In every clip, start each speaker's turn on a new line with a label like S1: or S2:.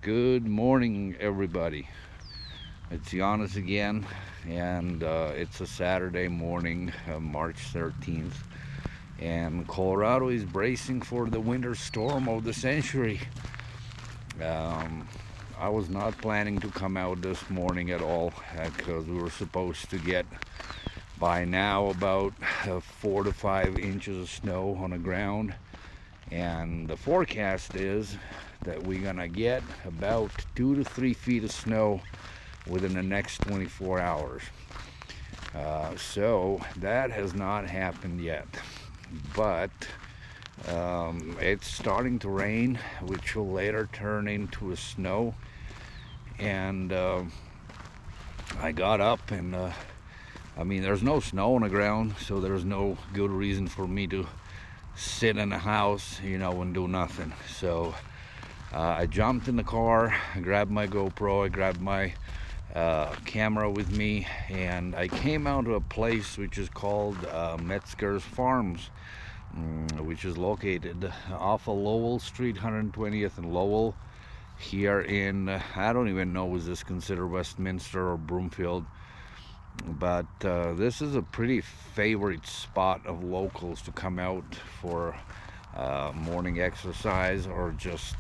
S1: Good morning, everybody. It's Giannis again, and it's a Saturday morning, March 13th, and Colorado is bracing for the winter storm of the century. Um, I was not planning to come out this morning at all because we were supposed to get by now about 4 to 5 inches of snow on the ground, and the forecast is that we're gonna get about 2 to 3 feet of snow within the next 24 hours. So that has not happened yet, but it's starting to rain, which will later turn into a snow. And I got up, and there's no snow on the ground, so there's no good reason for me to sit in the house, and do nothing. So I jumped in the car, I grabbed my GoPro, I grabbed my camera with me, and I came out to a place which is called Metzger's Farms, which is located off of Lowell Street, 120th and Lowell, here in, I don't even know, is this considered Westminster or Broomfield, but this is a pretty favorite spot of locals to come out for morning exercise or just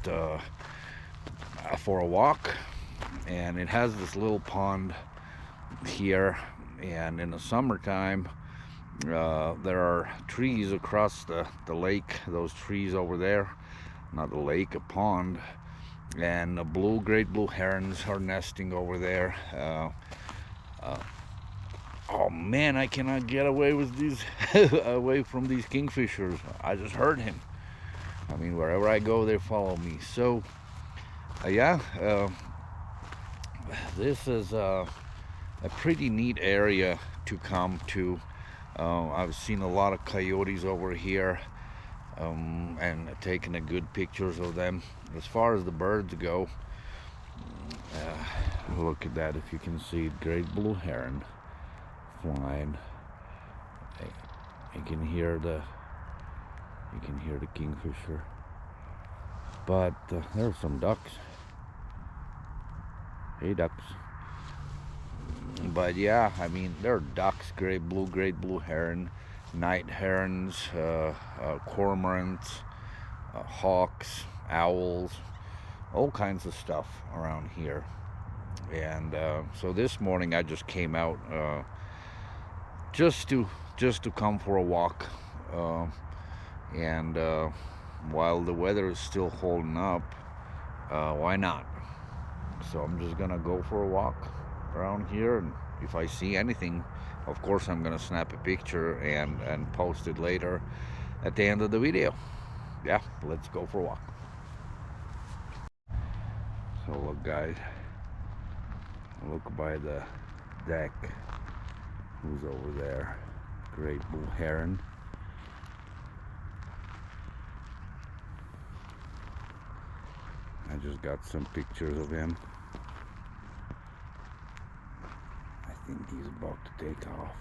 S1: for a walk. And it has this little pond here, and in the summertime there are trees across the lake, those trees over there, not the lake, a pond, and the great blue herons are nesting over there. Oh man, I cannot get away with these away from these kingfishers. I just heard him. Wherever I go, they follow me. So this is a pretty neat area to come to. I've seen a lot of coyotes over here, and taking a good pictures of them. As far as the birds go, look at that, if you can see it, great blue heron flying. You can hear the kingfisher, but there's some ducks. Hey, ducks. But yeah, there are ducks, great blue heron, night herons, cormorants, hawks, owls, all kinds of stuff around here. And so this morning I just came out just to come for a walk, and while the weather is still holding up, why not? So I'm just gonna go for a walk around here, and if I see anything, of course I'm gonna snap a picture and post it later at the end of the video. Yeah, let's go for a walk. So look, guys, look by the deck. Who's over there? Great blue heron. I just got some pictures of him. I think he's about to take off.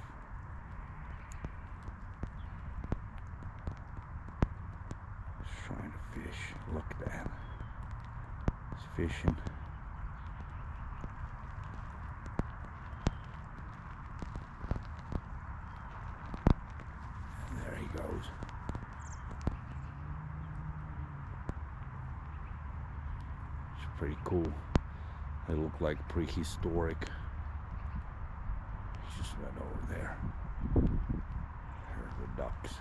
S1: He's trying to fish. Look at that. He's fishing. And there he goes. It's pretty cool. They look like prehistoric. Just went over there. There's the ducks.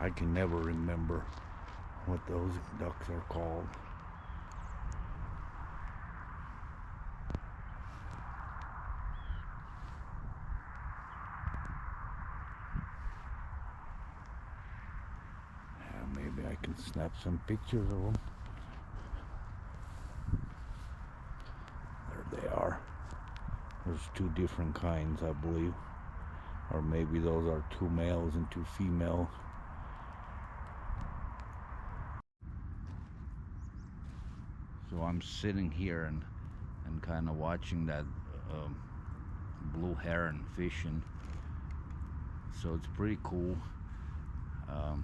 S1: I can never remember what those ducks are called. Yeah, maybe I can snap some pictures of them. There they are. There's two different kinds, I believe, or maybe those are two males and two females. So I'm sitting here and kind of watching that blue heron fishing. So it's pretty cool. I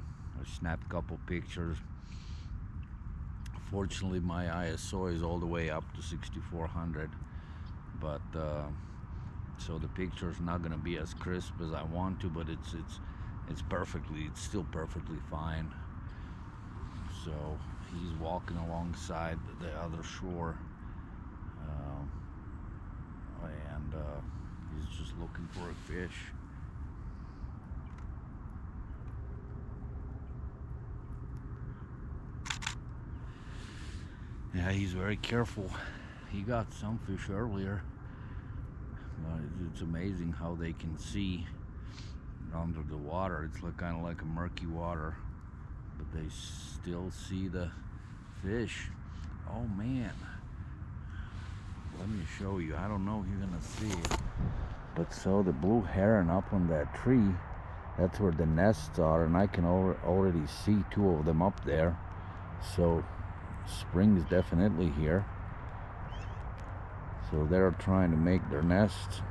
S1: snapped a couple pictures Unfortunately, my ISO is all the way up to 6400, but so the picture is not going to be as crisp as I want to, but it's still perfectly fine. So he's walking alongside the other shore, and he's just looking for a fish. Yeah, he's very careful. He got some fish earlier. It's amazing how they can see under the water. It's like kind of like a murky water, but they still see the fish. Oh man, let me show you. I don't know if you're gonna see it, but so the blue heron up on that tree, that's where the nests are, and I can already see two of them up there. So spring is definitely here. So they're trying to make their nests,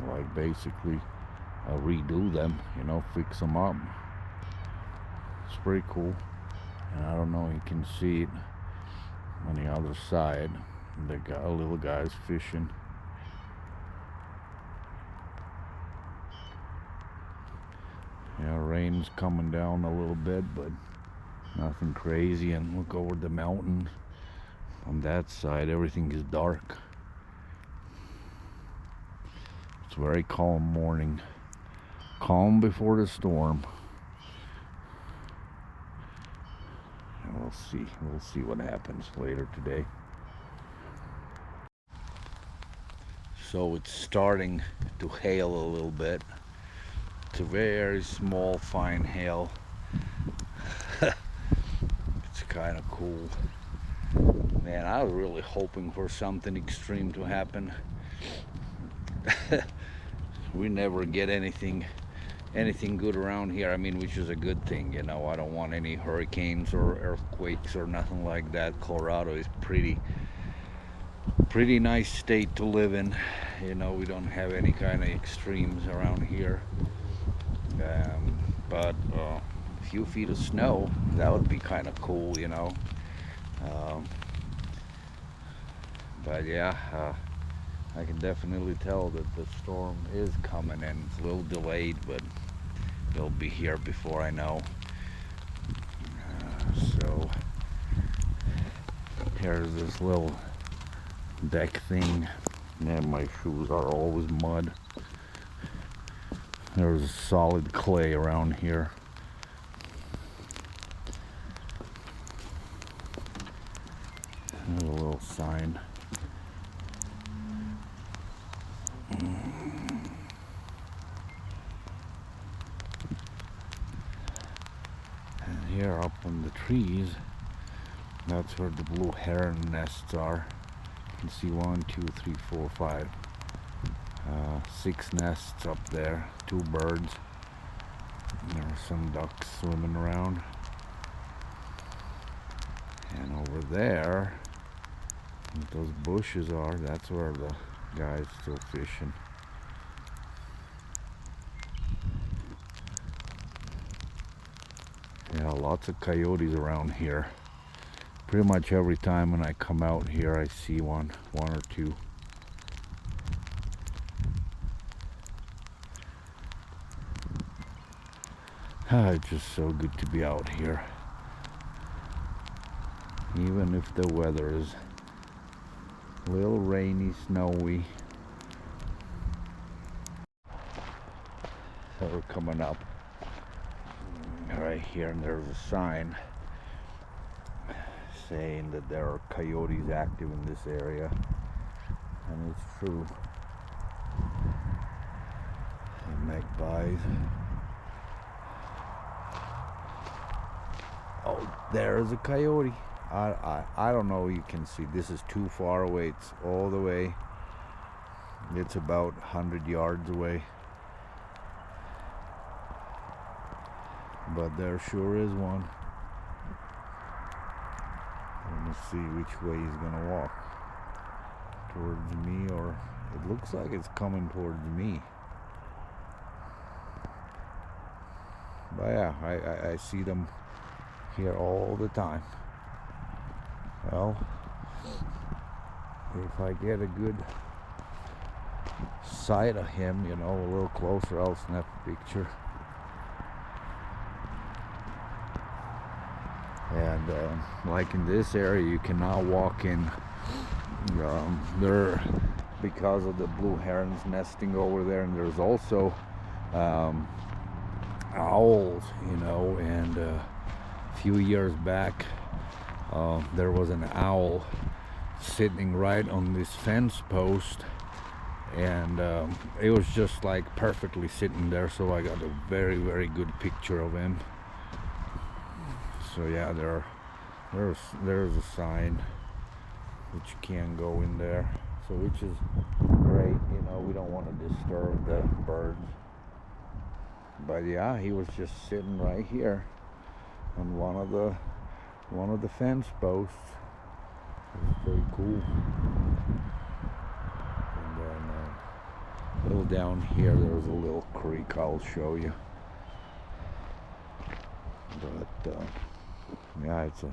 S1: like basically redo them, you know, fix them up. It's pretty cool. And I don't know, you can see it on the other side. The little guy's fishing. Yeah, rain's coming down a little bit, but nothing crazy. And look over the mountain. On that side, everything is dark. It's a very calm morning. Calm before the storm. And we'll see what happens later today. So it's starting to hail a little bit. It's a very small, fine hail. It's kind of cool. Man, I was really hoping for something extreme to happen. We never get anything good around here. I mean, which is a good thing, you know. I don't want any hurricanes or earthquakes or nothing like that. Colorado is pretty nice state to live in. You know, we don't have any kind of extremes around here. But a few feet of snow, that would be kind of cool, you know. But yeah, I can definitely tell that the storm is coming in. It's a little delayed, but it'll be here before I know. So here's this little deck thing. Man, my shoes are always mud. There's solid clay around here. There's a little sign. And here up on the trees, that's where the blue heron nests are. You can see 1, 2, 3, 4, 5, 6 nests up there, 2 birds. There are some ducks swimming around. And over there, what those bushes are, that's where the guy's still fishing. Yeah, lots of coyotes around here. Pretty much every time when I come out here, I see one or two. It's just so good to be out here. Even if the weather is a little rainy, snowy. So we're coming up right here, and there's a sign saying that there are coyotes active in this area, and it's true. And magpies. Oh, there's a coyote. I don't know, you can see, this is too far away. It's all the way, it's about 100 yards away, but there sure is one. Let me see which way he's gonna walk, towards me, or it looks like it's coming towards me. But yeah, I see them here all the time. Well, if I get a good sight of him, you know, a little closer, I'll snap a picture. And like in this area, you cannot walk in. There, because of the blue herons nesting over there, and there's also owls, you know. And a few years back, there was an owl sitting right on this fence post, and it was just like perfectly sitting there, so I got a very, very good picture of him. So yeah, there's a sign that you can't go in there, so which is great, you know. We don't want to disturb the birds. But yeah, he was just sitting right here on one of the fence posts. It was pretty cool. And then a little down here, there's a little creek I'll show you. But yeah, it's a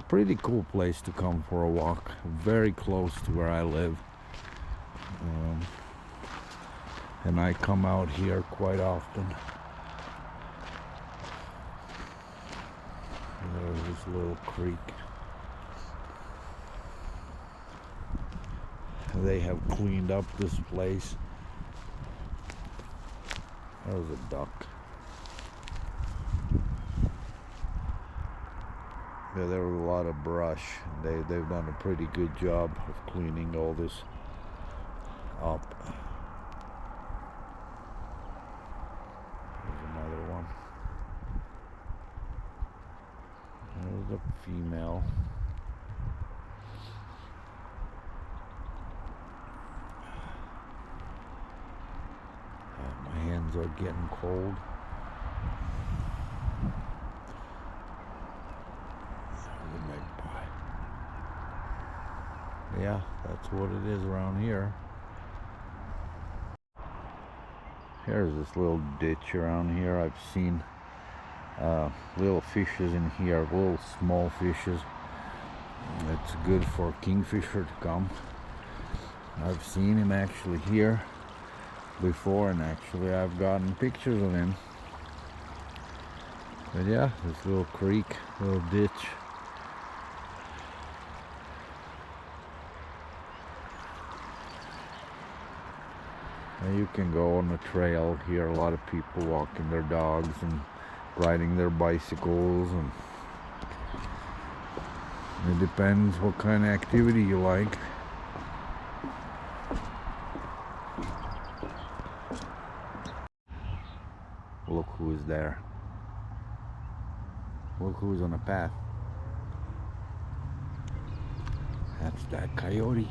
S1: pretty cool place to come for a walk. Very close to where I live. And I come out here quite often. There's this little creek. They have cleaned up this place. There's a duck. Yeah, there was a lot of brush. They've done a pretty good job of cleaning all this up. There's another one. There's a female. My hands are getting cold. Yeah, that's what it is around here. Here's this little ditch around here. I've seen little fishes in here, little small fishes. It's good for kingfisher to come. I've seen him actually here before, and actually I've gotten pictures of him. But yeah, this little creek, little ditch. You can go on the trail here. A lot of people walking their dogs and riding their bicycles, and it depends what kind of activity you like. Look who is there. Look who's on the path. That's that coyote.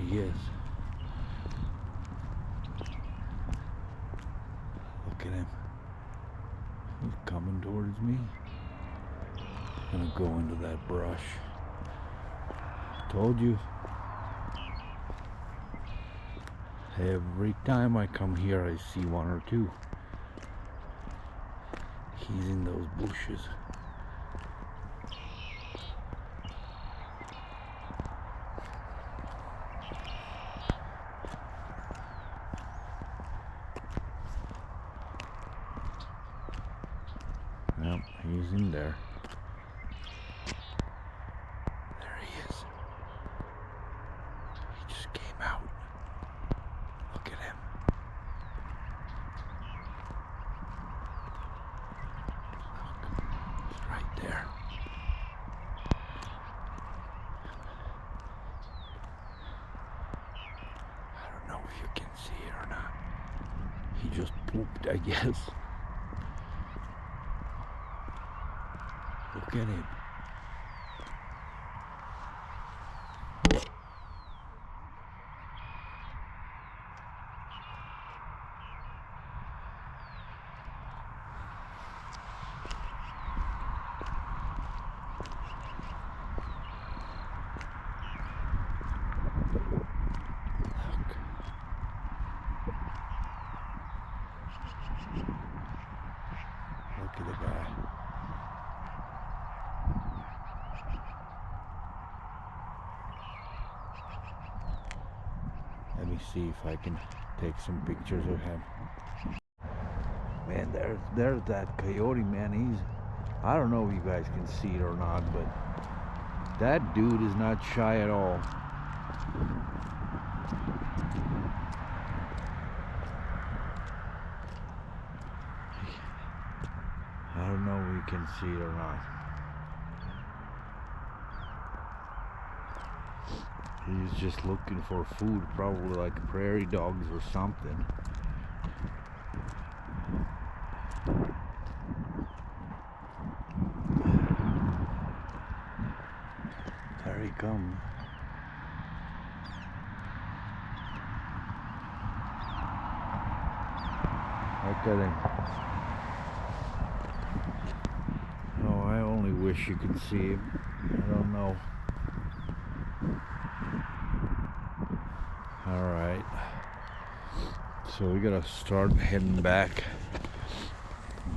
S1: He is. Look at him. He's coming towards me. I'm gonna go into that brush. Told you. Every time I come here, I see one or two. He's in those bushes. Yep, he's in there. There he is. He just came out. Look at him. Look, he's right there. I don't know if you can see it or not. He just pooped, I guess. Look at him. Look at the guy. Let me see if I can take some pictures of him. Man, there's that coyote, man. I don't know if you guys can see it or not, but that dude is not shy at all. I don't know if you can see it or not. He's just looking for food, probably like prairie dogs or something. There he comes. Look at him. Oh, I only wish you could see him. I don't know. Alright. So we gotta start heading back.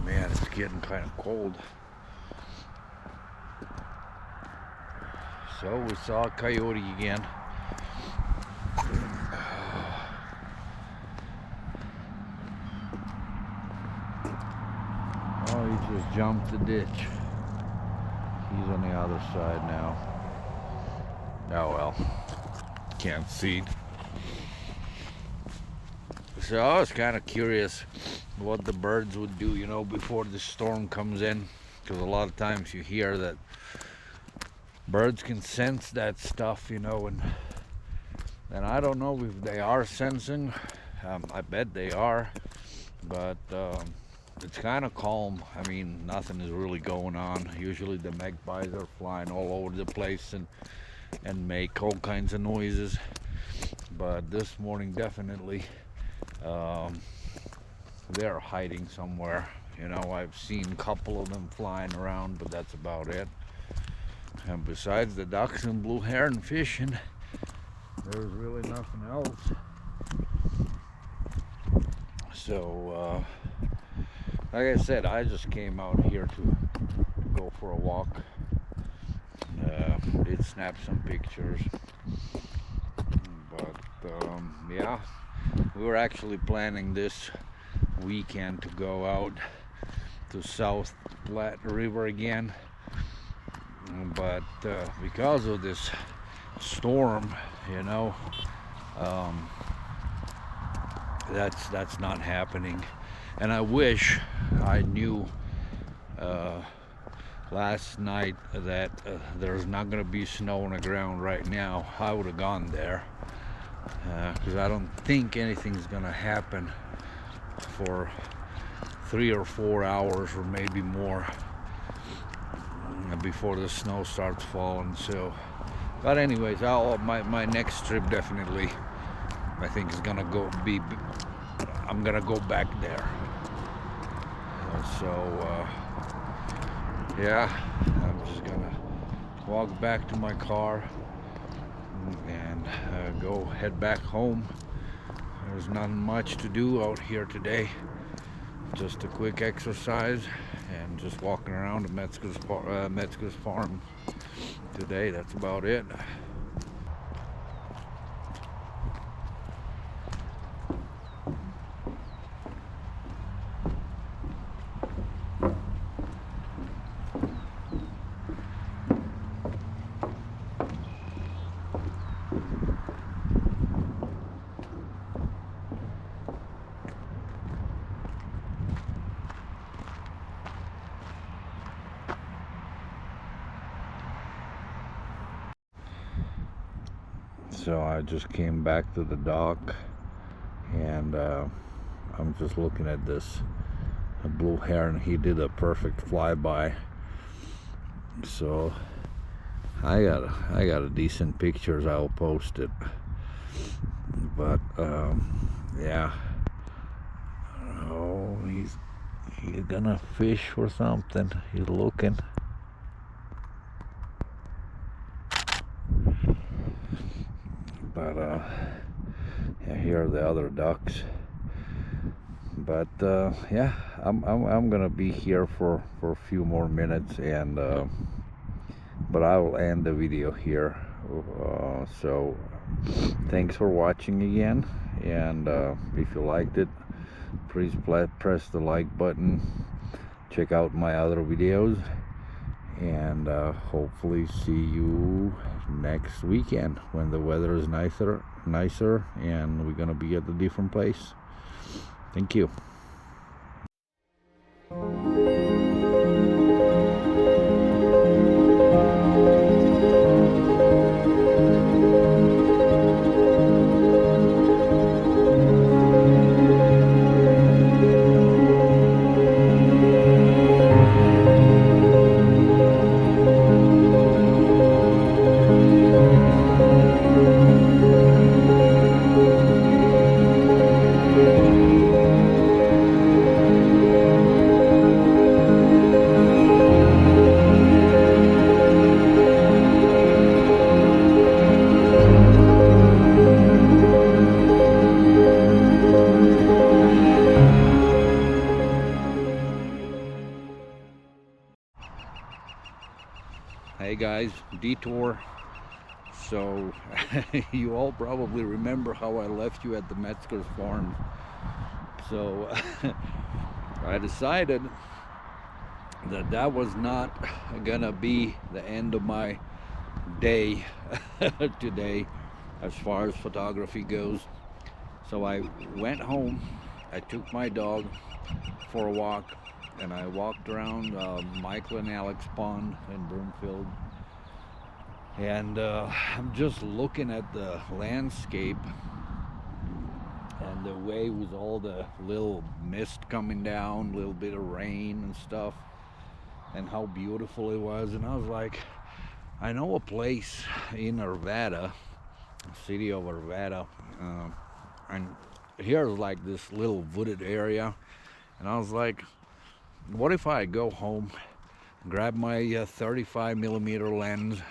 S1: Man, it's getting kind of cold. So we saw a coyote again. Oh, he just jumped the ditch. He's on the other side now. Oh well, can't see it. So I was kind of curious what the birds would do, you know, before the storm comes in, because a lot of times you hear that birds can sense that stuff, you know, and I don't know if they are sensing. I bet they are, but it's kind of calm. I mean, nothing is really going on. Usually the magpies are flying all over the place and make all kinds of noises, but this morning definitely they're hiding somewhere. You know, I've seen a couple of them flying around, but that's about it. And besides the ducks and blue heron fishing, there's really nothing else. So like I said, I just came out here to go for a walk. Did snap some pictures, but yeah, we were actually planning this weekend to go out to South Platte River again, but because of this storm, you know, that's not happening. And I wish I knew last night that there's not going to be snow on the ground right now. I would have gone there, because I don't think anything's going to happen for 3 or 4 hours or maybe more before the snow starts falling. So, but anyways, my next trip definitely, I think, is gonna I'm gonna go back there. So yeah, I'm just gonna walk back to my car and head back home. There's not much to do out here today. Just a quick exercise and just walking around Metzger's farm today. That's about it. So I just came back to the dock, and I'm just looking at this blue heron. He did a perfect flyby, so I got a decent pictures. I'll post it. But yeah, oh, he's gonna fish or something. He's looking. But yeah, here are the other ducks. But yeah, I'm gonna be here for a few more minutes, and but I will end the video here. So thanks for watching again, and if you liked it, please press the like button. Check out my other videos, and hopefully see you next weekend when the weather is nicer, and we're gonna be at a different place. Thank you. Hey guys, detour. So you all probably remember how I left you at the Metzger's farm. So I decided that that was not gonna be the end of my day today as far as photography goes. So I went home, I took my dog for a walk, and I walked around Michael and Alex Pond in Broomfield, and I'm just looking at the landscape and the way with all the little mist coming down, a little bit of rain and stuff, and how beautiful it was. And I was like, I know a place in Arvada, city of Arvada, and here's like this little wooded area, and I was like, what if I go home, grab my 35mm lens,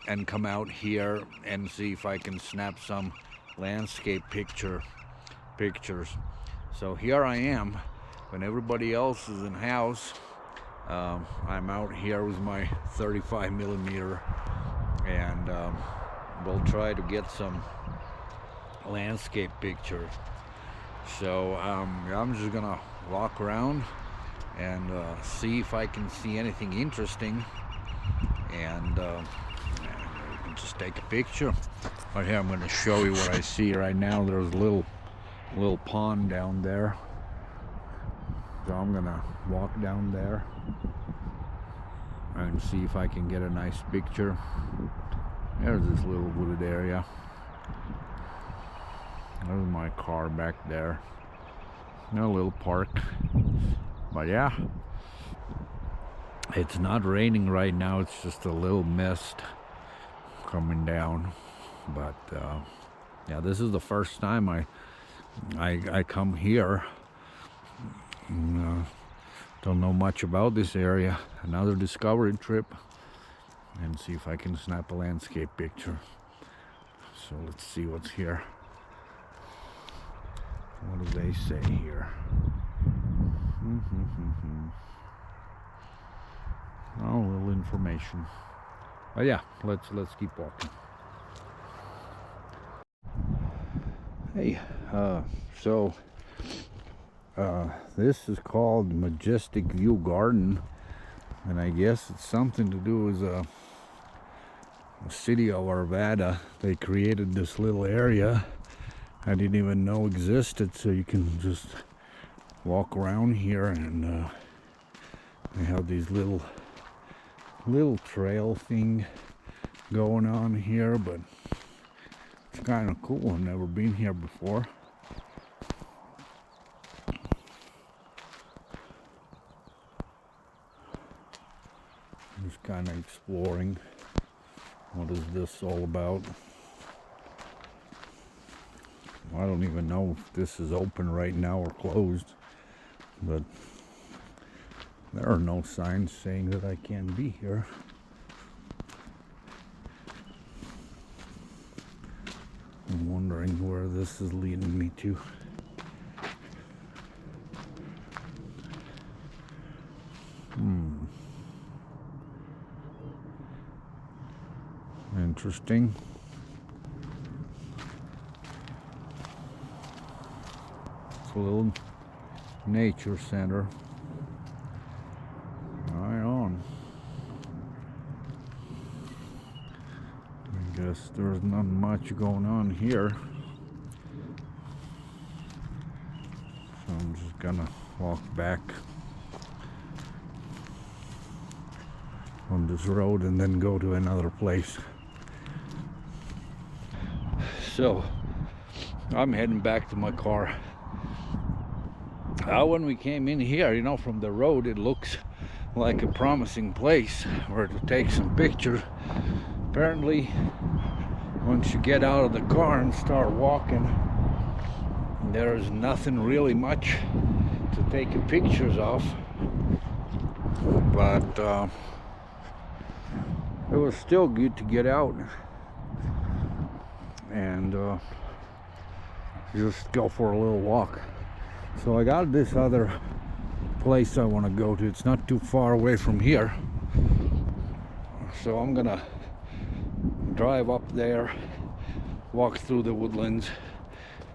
S1: and come out here and see if I can snap some landscape pictures. So here I am when everybody else is in house. I'm out here with my 35mm, and we'll try to get some landscape pictures. So I'm just gonna walk around and see if I can see anything interesting, and just take a picture. Right here, I'm going to show you what I see right now. There's a little pond down there, so I'm gonna walk down there and see if I can get a nice picture. There's this little wooded area. There's my car back there. A little park. But yeah, it's not raining right now. It's just a little mist coming down. But yeah, this is the first time I come here. Don't know much about this area. Another discovery trip, and see if I can snap a landscape picture. So let's see what's here. What do they say here? Oh, a little information. But yeah, let's keep walking. Hey, so this is called Majestic View Garden, and I guess it's something to do with the city of Arvada. They created this little area I didn't even know existed, so you can just walk around here, and they have these little trail thing going on here, but it's kind of cool. I've never been here before. Just kind of exploring. What is this all about? I don't even know if this is open right now or closed, but there are no signs saying that I can't be here. I'm wondering where this is leading me to. interesting. It's a little nature center. Right on. I guess there's not much going on here. So I'm just gonna walk back on this road and then go to another place. So I'm heading back to my car. When we came in here, you know, from the road, it looks like a promising place where to take some pictures. Apparently, once you get out of the car and start walking, there's nothing really much to take pictures of. But it was still good to get out and just go for a little walk. So I got this other place I want to go to. It's not too far away from here, so I'm gonna drive up there, walk through the woodlands,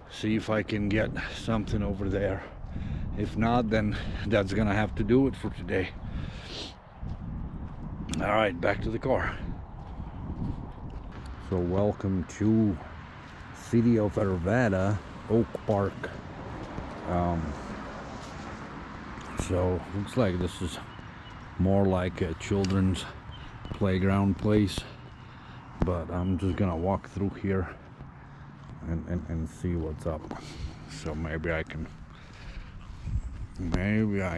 S1: see if I can get something over there. If not, then that's gonna have to do it for today. All right, back to the car. So welcome to City of Arvada, Oak Park. So looks like this is more like a children's playground place, but I'm just gonna walk through here and see what's up. So maybe I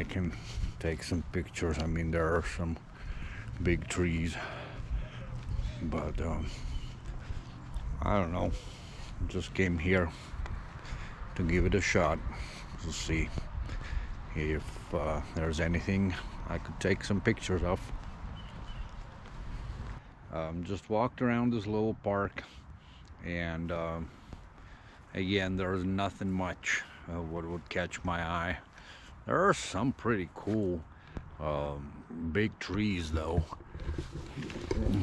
S1: can take some pictures. I mean, there are some big trees, but I don't know, just came here to give it a shot to see if there's anything I could take some pictures of. Just walked around this little park, and again, there's nothing much what would catch my eye. There are some pretty cool big trees though,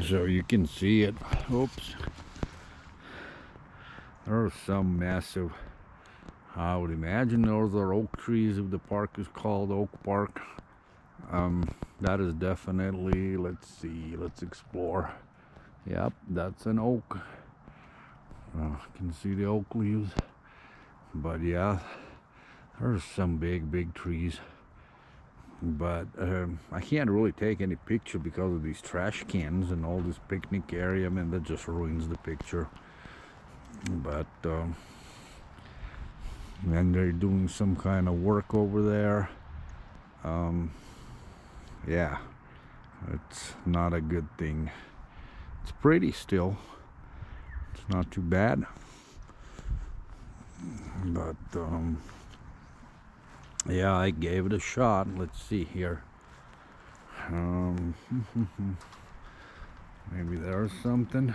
S1: so you can see it. Oops, there are some massive, I would imagine those are oak trees if the park is called Oak Park. That is definitely, let's see, let's explore. Yep, that's an oak. You can see the oak leaves, but yeah, there's some big trees. But I can't really take any picture because of these trash cans and all this picnic area. I mean, that just ruins the picture. But and they're doing some kind of work over there. Yeah, it's not a good thing. It's pretty still. It's not too bad. But yeah, I gave it a shot. Let's see here. Maybe there's something.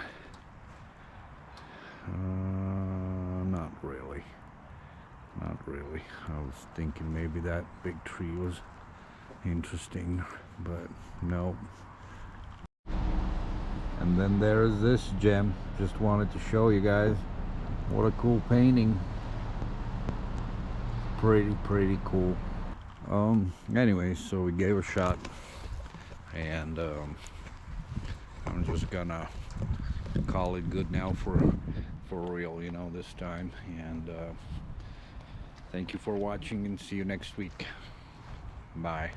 S1: Not really. Not really. I was thinking maybe that big tree was interesting, but no. And then there's this gem. Just wanted to show you guys what a cool painting. Pretty cool. Anyway, so we gave a shot, and I'm just gonna call it good now for real, you know, this time. And thank you for watching, and see you next week. Bye.